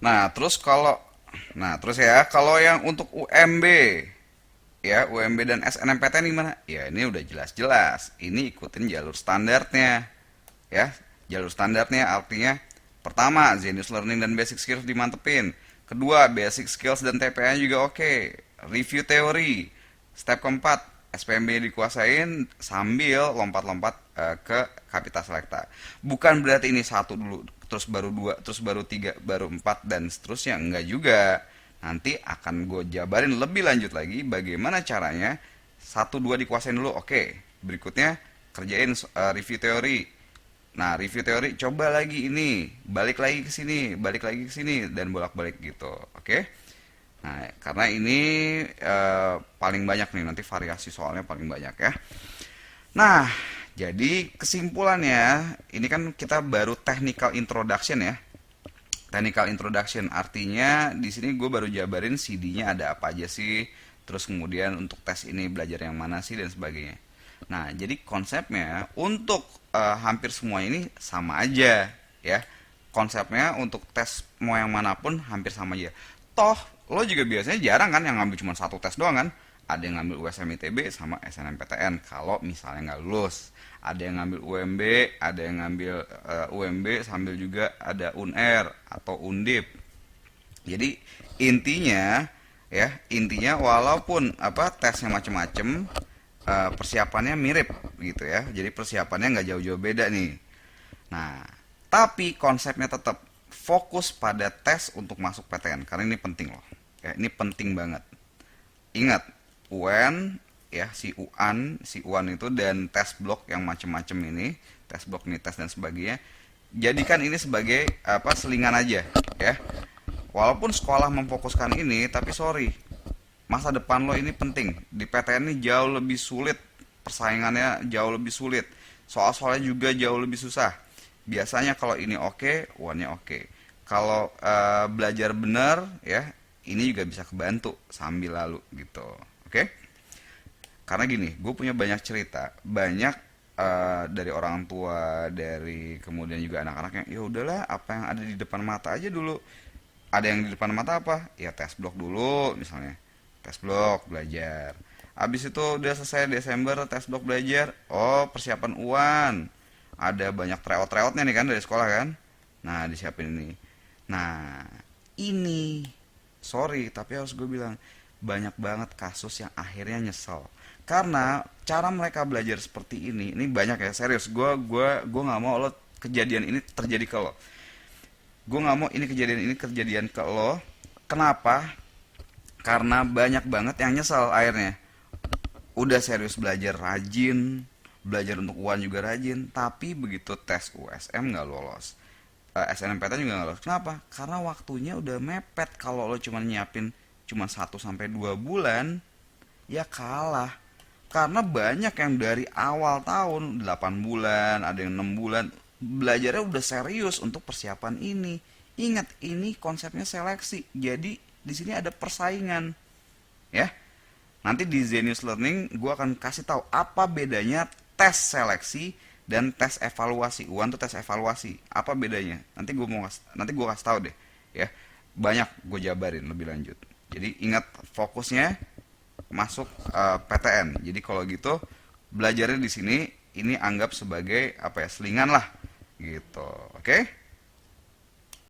Terus ya, kalau yang untuk UMB, ya UMB dan SNMPTN gimana? Ya ini udah jelas-jelas. Ini ikutin jalur standarnya, ya. Jalur standarnya artinya pertama, Zenius Learning dan Basic Skills dimantepin. Kedua, Basic Skills dan TPA juga oke. Review teori. Step keempat, SPMB dikuasain sambil lompat-lompat ke Kapita Selekta. Bukan berarti ini satu dulu, terus baru dua, terus baru tiga, baru empat, dan seterusnya. Enggak juga. Nanti akan gue jabarin lebih lanjut lagi bagaimana caranya. Satu dua dikuasain dulu, oke. Berikutnya kerjain review teori. Nah, review teori coba lagi ini, balik lagi ke sini, balik lagi ke sini, dan bolak-balik gitu. Oke? Nah, karena ini paling banyak nih, nanti variasi soalnya paling banyak ya. Nah, jadi kesimpulannya, ini kan kita baru technical introduction ya. Technical introduction artinya di sini gue baru jabarin CD-nya ada apa aja sih, terus kemudian untuk tes ini belajar yang mana sih dan sebagainya. Nah, jadi konsepnya untuk hampir semua ini sama aja ya. Konsepnya untuk tes mau yang manapun hampir sama aja. Toh, lo juga biasanya jarang kan yang ngambil cuma satu tes doang kan? Ada yang ngambil USM ITB sama SNMPTN kalau misalnya nggak lulus. Ada yang ngambil UMB, ada yang ngambil UMB sambil juga ada UNR atau Undip. Jadi intinya intinya walaupun tesnya macem-macem, persiapannya mirip gitu ya. Jadi persiapannya nggak jauh-jauh beda nih. Nah, tapi konsepnya tetap fokus pada tes untuk masuk PTN karena ini penting loh. Ya, ini penting banget. Ingat, UN ya, si UAN itu dan tes blok yang macem-macem ini, tes blok ini tes dan sebagainya. Jadikan ini sebagai selingan aja ya. Walaupun sekolah memfokuskan ini, tapi sorry, masa depan lo ini penting. Di PTN ini jauh lebih sulit, persaingannya jauh lebih sulit. Soal-soalnya juga jauh lebih susah. Biasanya kalau ini oke, uannya oke. Kalau belajar bener ya, ini juga bisa kebantu sambil lalu gitu. Oke? Karena gini, gue punya banyak cerita, banyak dari orang tua, dari kemudian juga anak-anak yang ya udahlah apa yang ada di depan mata aja dulu. Ada yang di depan mata apa? Ya tes blok dulu misalnya. Tes blok belajar. Habis itu udah selesai Desember tes blok belajar. Oh, persiapan UAN. Ada banyak tryout-tryoutnya nih kan dari sekolah kan. Nah, disiapin ini. Nah, ini sorry tapi harus gue bilang banyak banget kasus yang akhirnya nyesel. Karena cara mereka belajar seperti ini banyak ya, serius. Gue nggak mau lo kejadian ini terjadi ke lo. Gue nggak mau ini kejadian ke lo. Kenapa? Karena banyak banget yang nyesel akhirnya. Udah serius belajar rajin, belajar untuk UAN juga rajin, tapi begitu tes USM nggak lolos, SNMPTN juga nggak lolos. Kenapa? Karena waktunya udah mepet. Kalau lo cuma nyiapin cuma 1 sampai 2 bulan, ya kalah. Karena banyak yang dari awal tahun 8 bulan, ada yang 6 bulan belajarnya udah serius untuk persiapan ini. Ingat, ini konsepnya seleksi. Jadi di sini ada persaingan, ya. Nanti di Zenius Learning gue akan kasih tahu apa bedanya tes seleksi dan tes evaluasi. UAN tuh tes evaluasi. Apa bedanya? Nanti gue kasih tahu deh, ya. Banyak gue jabarin lebih lanjut. Jadi ingat fokusnya masuk PTN. Jadi kalau gitu belajarnya di sini ini anggap sebagai selingan lah gitu. Oke?